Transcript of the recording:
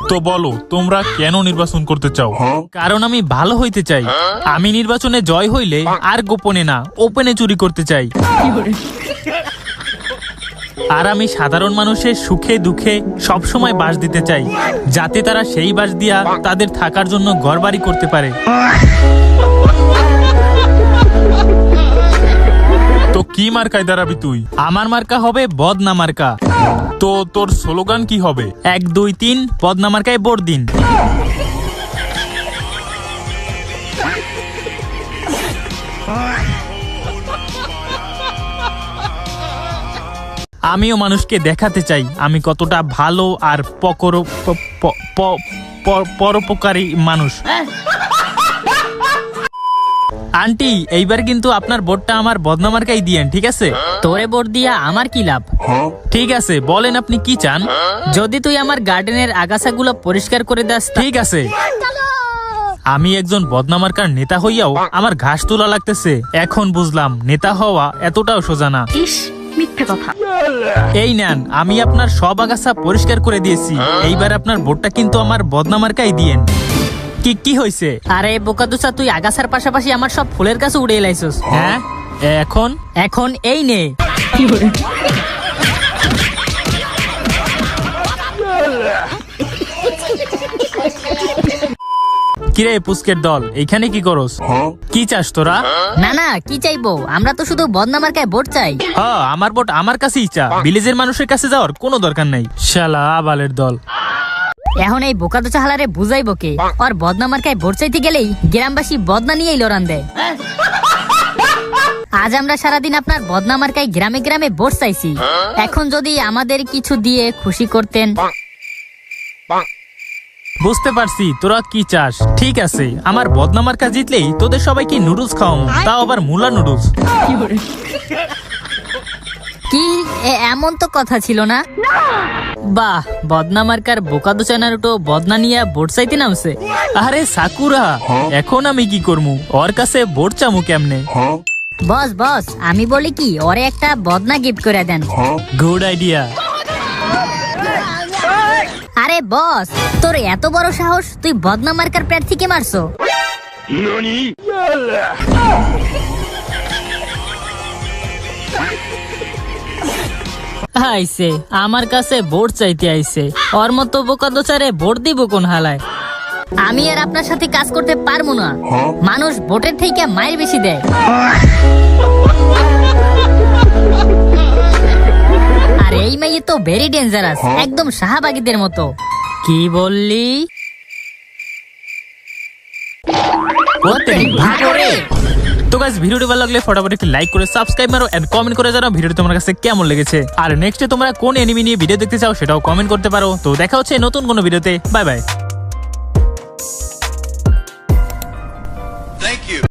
তো বলো তোমরা কেন নির্বাচন করতে চাও? কারণ আমি ভালো হইতে চাই। আমি নির্বাচনে জয় হইলে আর গোপনে না, ওপেনে চুরি করতে চাই। আর আমি সাধারণ মানুষের সুখে দুঃখে সবসময় বাস দিতে চাই, যাতে তারা সেই বাস দিয়া তাদের থাকার জন্য ঘরবাড়ি করতে পারে। তো কি মার্কায় দাঁড়াবি তুই? আমার মার্কা হবে বদনা মার্কা। তো তোর স্লোগান কি হবে? 1 2 3 বদনা মার্কায় ভোট দিন। আমিও মানুষকে দেখাতে চাই আমি কতটা ভালো আর পরোপকারী মানুষ। আন্টি, এইবার কিন্তু আপনার ভোটটা আমার বদনা মার্কাই দিয়েন, ঠিক আছে? তোরে ভোট দিয়া আমার কি লাভ? ঠিক আছে, বলেন আপনি কি চান? যদি তুই আমার গার্ডেনের আগাছাগুলো পরিষ্কার করে দাস। ঠিক আছে। আমি একজন বদনা মার্কার নেতা হইয়াও আমার ঘাস তোলা লাগতেছে। এখন বুঝলাম নেতা হওয়া এতটাও সোজা না। ইস, মিথ্যে কথা। এই নেন, আমি আপনার সব আগাছা পরিষ্কার করে দিয়েছি। এইবার আপনার ভোটটা কিন্তু আমার বদনা মার্কাই দিয়েন। কি হয়েছে? আরে বোকাদুসা, তুই আগাছার পাশাপাশি আমার সব ফুলের কাছে উড়ে এলাইছস। হ্যাঁ, এখন এখন এই নে। কিরে পুস্কের দল, এইখানে কি করস? কি চাস তোরা? না না, কি চাইবো? আমরা তো শুধু বদনা মার্কায় ভোট চাই। হ্যাঁ, আমার ভোট আমার কাছেই চা, ভিলেজের মানুষের কাছে যাওয়ার কোনো দরকার নাই। শালা আবালের দল। এখন এই বোকাদুসা হালারে বুঝাইবো কে? ওর বদনা মার্কায় ভোট চাইতে গেলেই গ্রামবাসী বদনা নিয়েই লড়ান দেয়। আজ আমরা সারাদিন আপনার বদনা মার্কায় গ্রামে গ্রামে ভোট চাইছি। এখন যদি আমাদের কিছু দিয়ে খুশি করতেন। বুঝতে পারছি তোরা কি চাস। ঠিক আছে, আমার বদনা মার্কা জিতলেই তোদের সবাইকে নুডলস খাওয়াবো, তাও আবার মুলা নুডলস। কি এমন তো কথা ছিল না। বাহ, বদনা মার্কার বোকাদুসা নারুটো বদনা নিয়ে ভোট চাইতে নামছে। আরে সাকুরা, এখন আমি কি করমু? ওর কাছে ভোট চামু কেমনে? বস বস, আমি বলি কি, ওরে একটা বদনা গিফট করে দেন। Good idea. আরে বস, তোর এত বড় সাহস, তুই বদনা মার্কার প্রার্থীকে মারছো? আইছে আমার কাছে ভোট চাইতে আইছে। ওর মতো বোকাদোচারে ভোট দিব কোন হালায়? আমি আর আপনার সাথে কাজ করতে পারবো না। মানুষ ভোটের থেকে মাইর বেশি দেয়। আর এই মেয়ে তো ভেরি ডেঞ্জারাস, একদম শাহবাগীদের মতো। কি বললি? তো গাইস, ভিডিওটি ভালো লাগলে ফটাফট একটি লাইক করে সাবস্ক্রাইব মারো এন্ড কমেন্ট করে জানাও ভিডিওটি তোমার কাছে কেমন লেগেছে। আর নেক্সটে তোমরা কোন এনিমি নিয়ে ভিডিও দেখতে চাও সেটাও কমেন্ট করতে পারো। তো দেখা হচ্ছে নতুন কোনো ভিডিওতে। Bye bye.